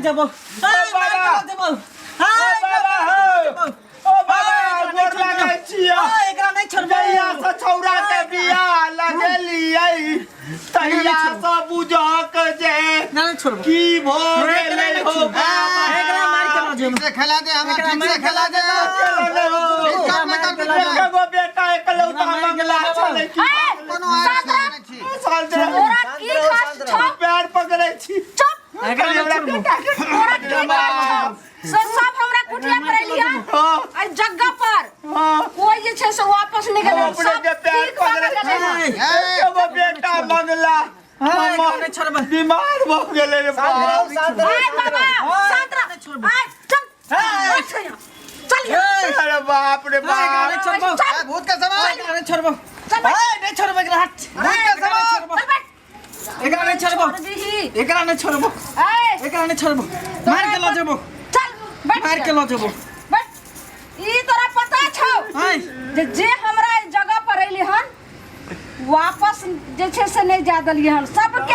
जब ओ बाबा ओ बाबा गोर लागै छियै एकरा नहीं छोड़बे जहिया से छौरा के बियाह लगेलियै तहिया से बुझक जे नहीं छोड़बो की भ गेलै हो बाबा एकरा मार के ना ठीक से खेला दे हम ठीक से खेला दे एगो बेटा एकलौता मंगला छलै की कोनो आर छी साल दे तोरा की खास छ पैर पकड़ै छी चुप एकरा नहीं छोड़बो तोरा की खास सब हमरा कुटिया पर लिया आई जगह पर कोई जे छै से वापस नहीं गेलै अपने के पैर पकड़ै छी एगो बेटा मंगला नहीं छोड़बो बीमार भ गेलै रे बाबा आय बाबा सातरा आय चल चल अरे बाप रे बाप नहीं छोड़बो भूत का सवाल नहीं छोड़बो चल नहीं छोड़बो एकरा हट एकरा नहीं छोड़बो एकरा नहीं छोड़बो एकरा नहीं छोड़बो मार के लो जबो चल बैठ मार के लो जबो बैठ ई तोरा पता छौ जे हमरा इस जगह पर एली हन वापस जे छै से नहीं जा दलिए हन सब के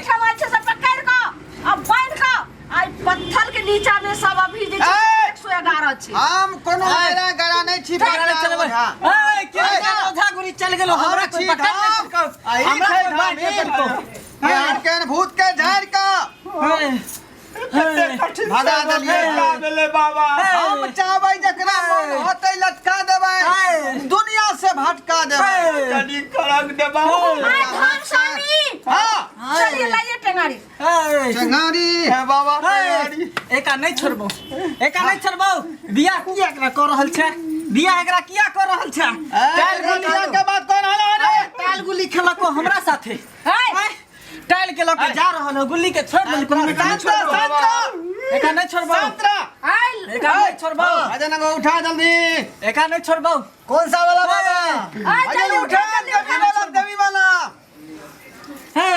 ठमा छै सब पकड़ के अब बांध के आई पत्थर के नीचा में सब अभी जे छै 111 छै हम कोनो मेरा गड़ा नहीं छी एकरा नहीं छोड़बो ए के ओझा गुरी चल गेलो हमरा कोई पकड़ नहीं सको हमरा मार के यार के भूत के झाड़ का भगा देलिए बाबा हम चाहबै जकरा मन होतै लटका देबै दुनिया से भटका देबै तनी करक देबा आय धाम स्वामी हां चलिए लाइए टेंगारी चंगारी हे बाबा एका नहीं छोड़बो एका नहीं छोड़बो बियाह किया एकरा कर रहल छै बियाह एकरा किया कर रहल छै टाइल गुलिया के बात कोन हला रे टाइल गुल्ली खेलको हमरा साथे टाइल के लके जा रहल हो गुल्ली के छोड़ देल कोनो नहीं छोड़बो एका नहीं छोड़बो आय एका नहीं छोड़बो आजा ना उठा जल्दी एका नहीं छोड़बो कौन सा वाला बाबा आय जल्दी उठा जल्दी वाला देवी वाला हे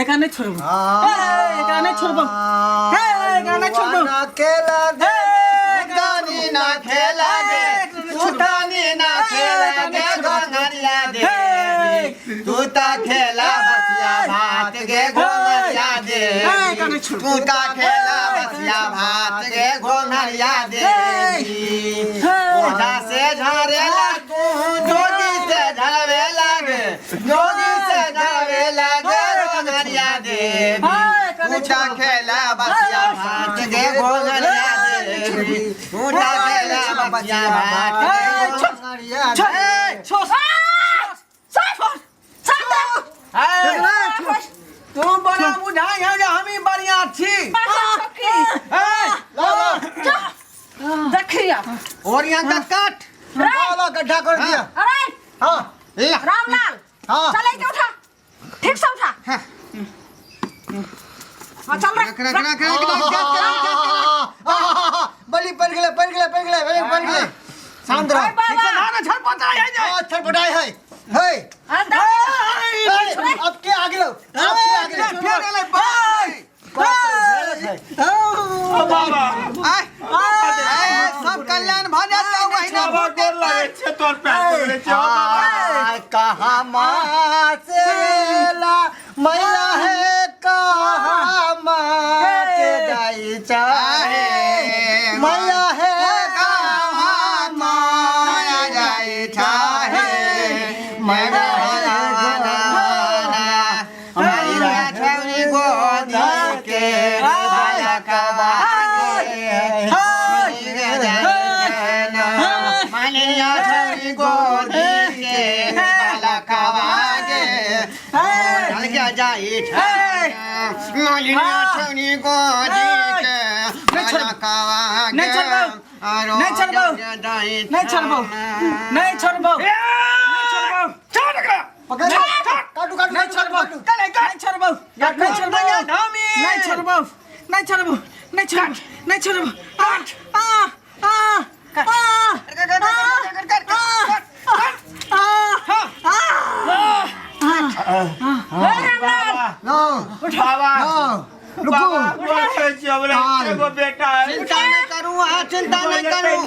एका नहीं छोड़बो एका नहीं छोड़बो हे एका नहीं छोड़बो ना खेला दे गानी ना खेला दे उठानी ना खेला दे गोंगरिया दे तू ता खेला बसिया भात गे गोंगरिया दे तू ता खेला बसिया भात गे गोंगरिया दे ओझा से झाड़ेला तू जोगी से झाड़े लागे जोगी से झाड़े लागे गोंगरिया दे तू ता खेला बसिया भात गे गोंगरिया दे तू ता खेला बसिया भात गे गोंगरिया दे तू बड़ा बुझाई है हम ही बढ़िया छी देखिए और यहाँ का काट वाला गड्ढा कर दिया अरे हाँ ले रामलाल हाँ चले के उठा ठीक से उठा हाँ चल रख बलि पड़ गए शांत रहो बाबा छटपटाई है अब के आगे लो बाबा सब कल्याण भ जाता महीना बाबा गोर लागै छै तोर पैर पकड़ै छै कहाँ माँ से ला मैया है कहाँ माँ के जाई चाहे मैया है कहाँ माँ जाई चाहे मैया जाई मालिया छौनी को नहीं छोड़बो बाबा रुको बेटा चिंता नहीं करूँ चिंता नहीं करूँ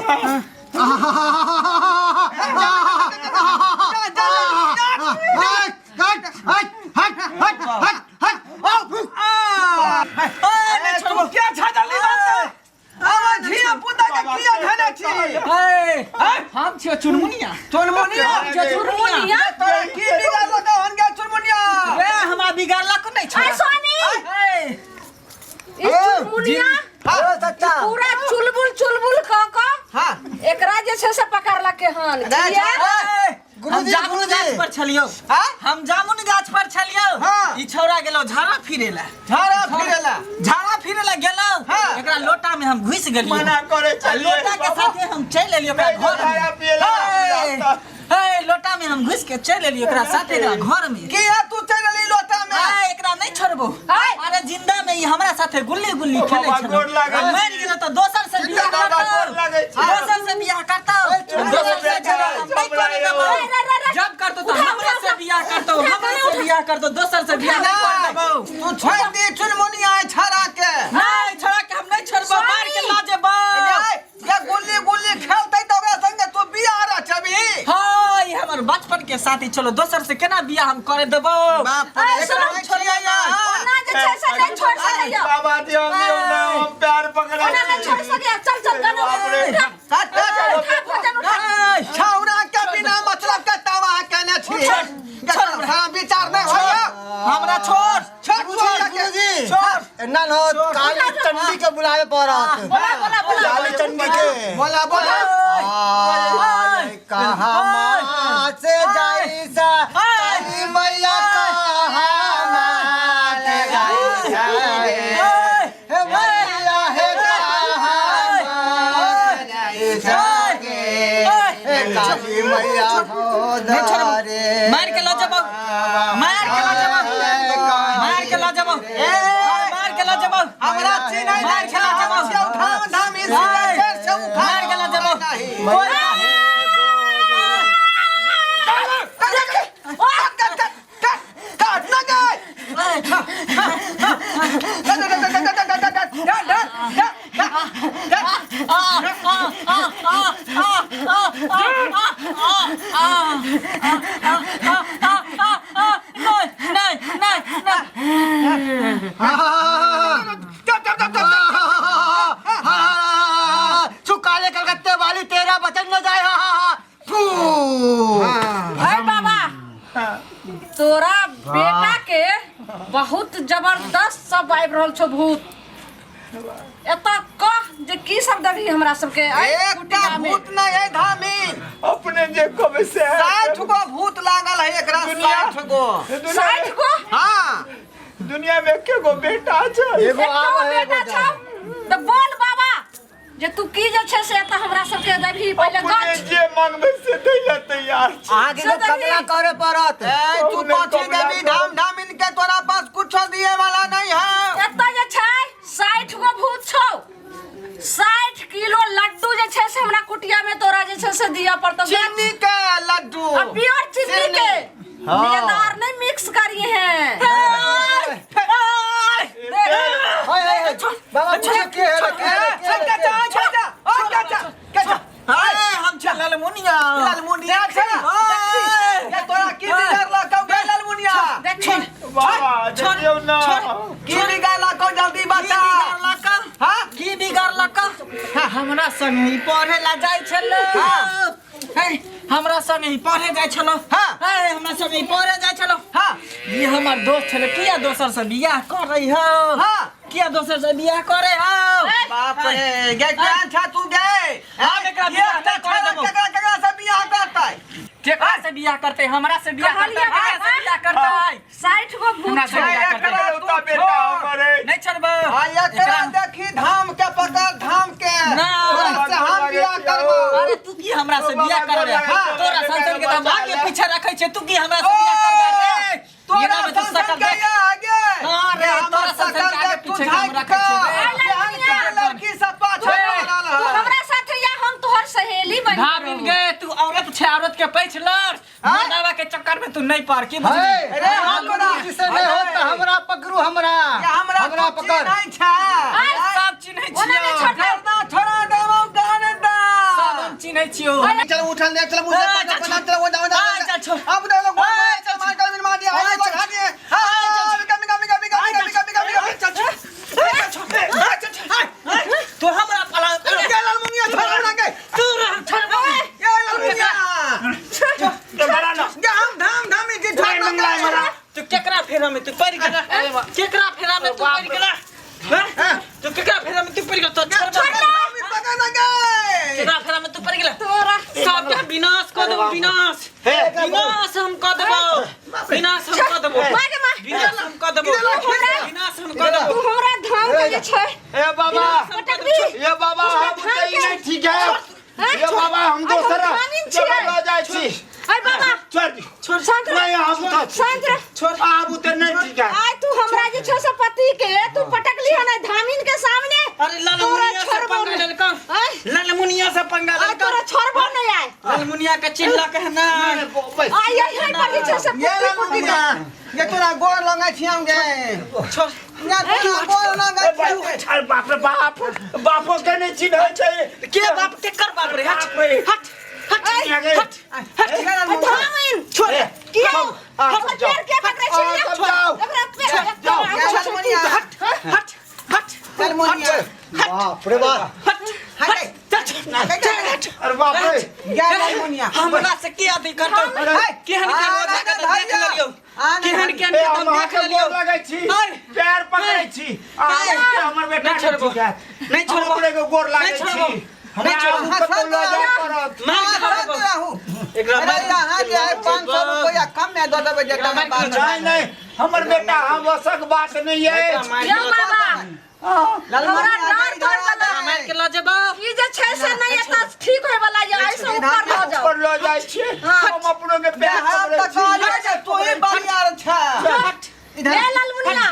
क्या छियो चुनमुनिया चुनमुनिया तोरा की बिगाड़ लगा हन के चुनमुनिया रे हमरा बिगाड़ला को नहीं आई छोड़ा स्वामी ए, ई चुनमुनिया हां सच्चा पूरा चुलबुल क हां एकरा जे छै से पकड़ला के हन किया हम जामुन गाछ पर छलियो हां हम जामुन गाछ पर छलियो हाँ। ई छौरा गेलो झाड़ा फिरेला झाड़ा फिरेला गेलो हाँ। एकरा लोटा में हम घुस गेलियो मना करे चलिए लोटा के साथे हम चल एलियो ओकरा घर खाया पिएला में ए लोटा में हम घुस के चल एलियो ओकरा साथे एकरा घर में की है तू चल ली लोटा में आ एकरा नहीं छोड़बो अरे जिंदा में ई हमरा साथे गुल्ली खेले बाबा छलो गोर लागै छै। मर गेलो तो दोसर से बियाह बाबा करता गोर लागै छै। दोसर से बियाह करता दोसर से जगह हम नहीं करे देबो जब करतो तो हमरे से बियाह करतो दोसर से बियाह नहीं कर देबो तू छोड़ दे चुनमुनिया छाड़ा के नहीं छोड़ा के हम नहीं छोड़बो मार के ला जेबो ये गुल्ली खेलतै तो ओकरा संगे तू बियाह रचबी हां ई हमर बचपन के साथी चलो दोसर से केना बियाह हम करे देबो बाप रे एकरा नहीं छोड़िया ओना जे छै से नहीं छोड़ सकैया बाबा जी हम प्यार पकड़ा ओना नहीं छोड़ सकैया चल गाना छौरा के बिना मतलब के तवा केने छी विचार नहीं होया हमरा छोड़ गुरुजी छोड़ ना नो काली चंडी के बुलावे पड़त बोला काली चंडी के बोला कहा मां से जाई सा काली मैया कहा मां से जाई सा हे मैया हे कहा मां से जाई सा हे काली मैया हो दारे मार के ला जेबो मार के ला जेबो हमरा चिन्ह मार के ला जेबो उठाव धाम इस से उठा मार के ला जेबो काले कलकत्ते वाली तेरा बचन न जाए अरे बाबा तोरा बेटा के बहुत जबरदस्त सब आबि रहल छौ भूत एता कह जे की सब देबी हमरा सबके एकटा भूत न है धामी अपने जे कबे से 60 गो भूत लागल है एकरा 60 गो 60 गो हां दुनिया में के गो बेटा छै एगो आवे बेटा छौ तो बोल बाबा जे तू की जे छै से एता हमरा सबके देबी पहिले अपने गछ जे मांगबे से दैला तैयार छै आगे लोग कबला करे पड़त ए तू पाछी देवी धाम इनके तोरा पास कुछ दिए वाला नहीं है एता जे छै 60 गो भूत छौ 60 किलो लड्डू जे छै से हमरा कुटिया में तोरा जे छै से दिया पड़तो चीनी के लड्डू अब प्योर चीनी के मैदार नहीं मिक्स करिए हैं बाबा के हम चल लालमुनिया ये तोरा की बिगाड़ला कौ गए लालमुनिया बाबा देखियो ना की बिगाड़ला कौ जल्दी बता हां की बिगाड़ला का हमरा संग ही पढ़े ला जाय छलो हमरा संग ही पढ़े जाय छलो हमरा संग ही पढ़े जाय छलो ये हमर दोस्त छले किया दोसर से बियाह कर रही हो किया दोसर से बियाह करे हो बाप रे गे जान था तू गए हम एकरा बियाह नहीं कर देबो केकरा से बियाह करतै केकरा से बियाह करते हमरा से बियाह करते केकरा से बियाह करते 60 गो भूत हमरा से छौ बियाह एकरा उता बेटा हमरे नहीं छोड़बो एकरा देखी धाम के पकड़ धाम के ना। तोरा से हम बियाह करबो अरे तू की हमरा से बियाह करबे तोरा संसन के दाम आगे पीछे रखे छे तू की हमरा से बियाह करबे रे तोरा में तू सकल संसन के आगे अरे तोरा संसन के आगे पीछे हम रखे छे लड़की सब पाछे तू हमरा साथे या हम तोहर सहेली बन धामिन गए तू औरत छे औरत के पैछ लड़ मनावा के चक्कर में तू नहीं पार की बुझली अरे हमरा से नहीं होता हमरा पकड़ू हमरा हमरा पकड़ नहीं छा सब चिन्है ओना छियो नहीं छोड़ छोड़ा देबो गाने दा सब हम चिन्है छियो चल उठल दे चल चल वो चल छोड़ अब दे लोग चल मार कर मार दिया हां लगा दिए हां कमी चल तो हमरा पला के लाल मुंगिया छोड़ ना के तू रह छोड़ ये लाल मुंगिया विनाश विनाश हम कर देबो विनाश हम कर देबो विनाश हम कर देबो विनाश हम कर देबो तू हमरा धाम के जे छै ए बाबा ये बाबा हम नहीं ठीक है ये बाबा हम दोसरा चलो जाय छी अरे बाबा छोड़ शांत रह नहीं हम तो शांत रह छोड़ आप उतर नहीं ठीक है आय तू हमरा जे छै से पति के तू पटक ली है ना धामिन के सामने अरे ललमुनिया से पंगा ले का ललमुनिया से पंगा ले का तोरा छोड़बो नहीं आय ललमुनिया के चिल्ला के ना आय आय पर जे छै से पुटी का ये तोरा गोर लंगा छियाम गे छोड़ या तोरा गोर लंगा अरे बाप रे बाप बापो के नहीं चिन्ह छै के बाप के कर बाप रे हट हट हट धामिन छोड़ की हमरा पैर के पकड़े छै जाओ हमरा पैर हट हट हट ललमुनिया बाप रे बाप अरे बाप रे या ललमुनिया हमरा से की आदि करतो केहन के रोजा के देख लियो केहन के हम देख लियो लगे छी पैर पकड़े छी हमर बेटा छोड़बो नहीं छोड़बो को गोर लागे छी नहीं छोड़बो कतौ ल जाय परत एकरा हां जे 500 रुपया कम में दे देबे जेटा में बात नहीं हमर बेटा हम वसक बात नहीं है यो बाबा हमरा डार तोड़ बता मार के ल जेबो ई जे छै से नहीं एता ठीक होय वाला ये ऐसे ऊपर हो जाओ ऊपर ल जाय छी हम अपनो के पैर हां त कहले जे तू ही बरियार छ ले ललमुनिया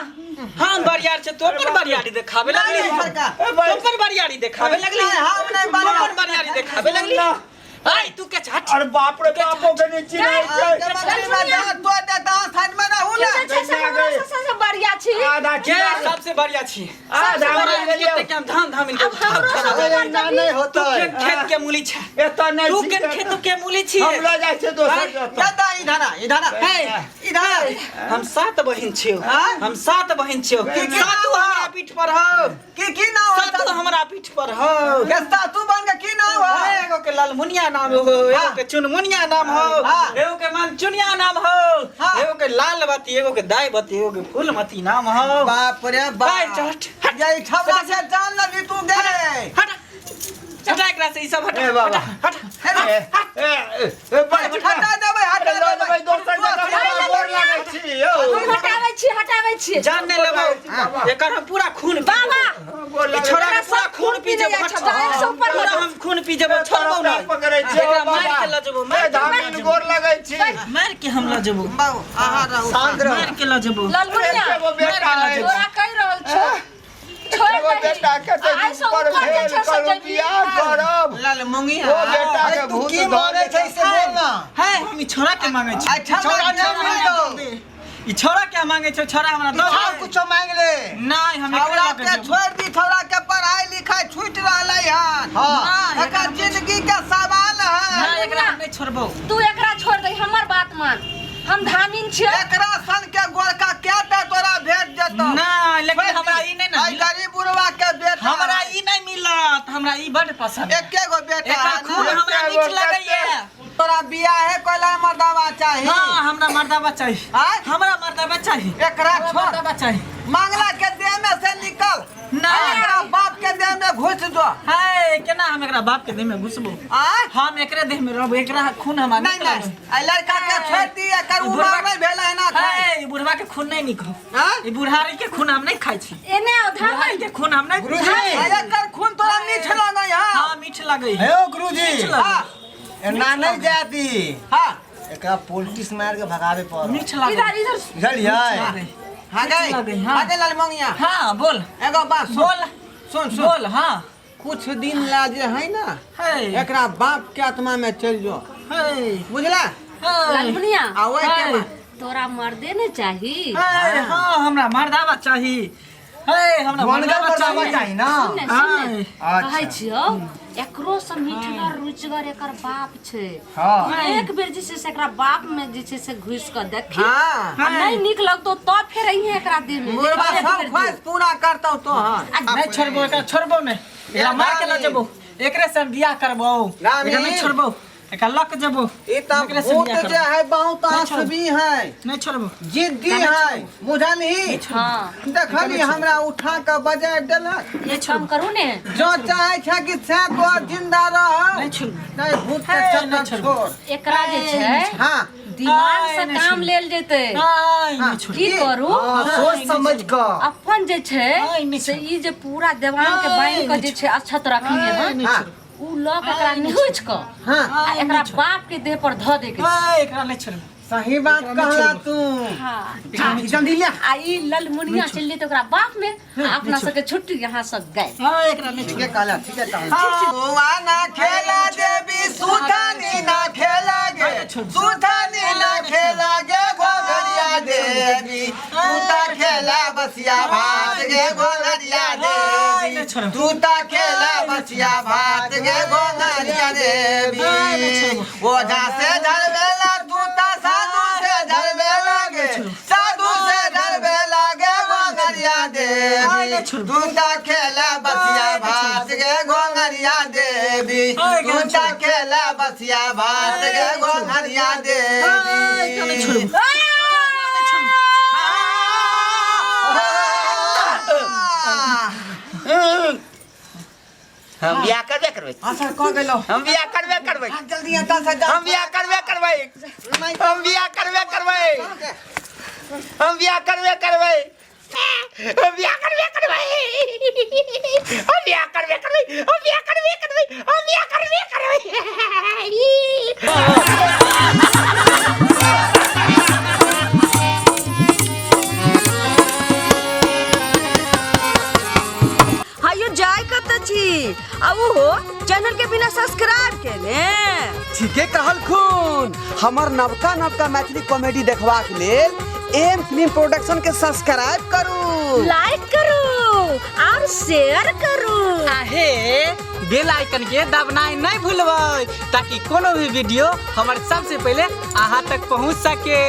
हां बरियार छ तो पर बरियारी देखावे लगली तो पर बरियारी देखावे लगली हम नहीं पर बरियारी देखावे लगली आई तू के छट अरे बाप रे बापो के नहीं चिन्ह छै तो देता साइड में रहू ई जे छै से हमरा सबसे बढ़िया छी आधा के सबसे बढ़िया छी आधा के हम धाम धाम अब हमरो सब नहीं होता खेत के मूली छ एता नहीं तू के खेत के मूली छी हम ल जाय छै दोसर जगह दादा इधर इधर हम 7 बहिन छियो हम 7 बहिन छियो सातू हमरा पीठ पर हो की नाम है सातू हमरा पीठ पर हो गेस्ता तू बन के की नाम है एगो के लालमुनिया नाम हो एगो के चुनमुनिया नाम हो एगो के मनचुनिया नाम हो एगो के लालवती एगो के दाईवती एगो के फूलमती नाम हो बाप रे बाप चट ये छबा से जान लगी तू गे हट हटा एकरा से ई सब हटा ए बाबा हट हटा देबे दोसर जगह गोर लागे छी यौ हम हटावे छी जान नहीं लेबो एकर हम पूरा खून बाबा ई छोरा के पूरा खून पी जेबो पूरा हम खून पी जेबो छोड़बो नहीं पकड़े छी एकरा मार के ल जेबो धामिन गोर लागे छी मार के हम ल जेबो बाबू आहा रहू शांत रहो मार के ल जेबो ललमुनिया एगो बेटा है तोरा कहि रहल छौ छोड़ एगो बेटा के ते ऊपर भेल करू बियाह करब लाल मुंगिया ओ बेटा के तू भूत की मारे छै से बोल ना है हम ई छोरा के मांगे छी अच्छा छोरा नहीं ई छोरा के मांगे छ छोरा हमरा दो तो कुछ मांग ले नहीं हम छोरा एकरा के छोड़ दी छोरा के पढ़ाई लिखाई छूट रहलै हन हां एकर जिंदगी के सवाल है ना एकरा हम नहीं छोड़बो तू एकरा छोड़ दे हमर बात मान हम धामिन छियै एकरा सन के गोरका केटा तोरा भेट जतो ना लेकिन हमरा ई नहीं ना आई गरीब बुढ़वा के बेटा हमरा ई नहीं मिलत हमरा ई बड़ पसंद एके गो बेटा एकरा खून हमरा नीच लगैया तोरा बियाह है कोला मर्दावा चाहिए हां हमरा मर्दावा चाहिए आय हमरा मर्दावा चाहिए एकरा छोड़ मर्दावा चाहिए मांगला के देह में से निकल ना एकरा बाप के देह में घुस जो है केना हम एकरा बाप के देह में घुसबो आय हम एकरे देह में रहबो एकरा खून हमरा नहीं नहीं आई लड़का के छोड़ दी एकर उमर नहीं भेल है ना खाए है ई बुढ़वा के खून नहीं निको हां ई बुढ़ारी के खून हम नहीं खाइ छी एने बुढ़ारी धामिन के खून हम नहीं गुरुजी एकर खून तोरा मीठ लगै है हां मीठ लगै है हेयो गुरुजी हां एना नहीं जाती हां एकरा पोलिटिक्स मार के भगावे पर मीठ लगै इधर बुझलियै हां गई लगे, हाँ। हां लाल मंगिया हां बोल एगो बात बोल सुन सुन बोल हां कुछ दिन ला जे है ना है एकरा बाप के आत्मा में चल जो है बुझला ललमुनिया आवे के है। बाद तोरा मर्दे ने चाही है हां हमरा मर्दावा चाहिए है हमरा मनगर मर्दावा मर्दावा चाहिए चाहिए ना सुनने सुनने अच्छा। कहै छियो एकरो से मीठगर रुचिगर एकर बाप छै हाँ एक बेर जे छै से एकरा बाप में जे छै से घुस के देखी हां आ नहीं नीक लगतो तब फेर अइहे एकरा देह में मुर्गा एक सब बेर ख्वाहिश पूरा करतौ तो हां नहीं छोड़बो एकरा छोड़बो नहीं एकरा मार के ल जेबो एकरे से हम बियाह करबो रामी। एकरा नहीं छोड़बो एका लक जबो ये तो भूत जे है बहुत आसवी है, नहीं छोड़बो जिद्दी है, बुझली। हाँ देखली हमरा उठा के बजा देलक। ये काम करू ने जो चाहे छै कि से तो जिंदा रह, नहीं छोड़बो नहीं भूत के चक्कर छोड़। एकरा जे छै हाँ दिमाग से काम लेल जेतै। नहीं छोड़बो की करू सोच समझ कर अपन जे छै से ई जे पूरा देवान के बांध के जे छै अक्षत रखलिए हन हाँ उ लक एकरा निहुच क हाँ आ एकरा बाप के देह पर ध दे के एकरा नहीं छोड़बो सही बात कहला तू। हां जल्दी ले आ ई ललमुनिया चल तो ओकरा बाप में आ अपना सबके छुट्टी यहाँ सब गए। एकरा नहीं ठीक छोड़बो है कहला, ठीक है कहला। सुआ ना खेला देवी सुथानी ना खेला गे, सुथानी ना खेला गे घोघरिया देवी, तूता खेला बसिया भात गे घोघरिया देवी, तूता खेला बसिया भात गे घोघरिया देवी। ओझा से धरबेला तूता साधु से धरबेला गे, साधु से धरबेला गे घोघरिया देवी, तूता खेला बसिया भात गे घोघरिया देवी, तूता खेला बसिया भात गे घोघरिया देवी। हम बियाह करबे करबै, अच्छा कह गेलो हम बियाह करबे करबै, जल्दी आता से हम बियाह करबे करबै, हम बियाह करबे करबै, हम बियाह करबे करबै, हम बियाह करबे करबै, हम बियाह करबे करबै, हम बियाह करबे करबै, हम बियाह करबे करबै। हायो जाय कत छी आ वो चैनल के बिना सब्सक्राइब केने। ठीके कहल खून। हमर नवका नवका मैथिली कॉमेडी देखबाक लेल एम फिल्म प्रोडक्शन के सब्सक्राइब करू, लाइक करू और शेयर करू। आहे बेल आइकन के दबनाई नहीं भूलबै ताकि कोनो भी वीडियो हमारे सबसे पहले अहाँ तक पहुंच सके।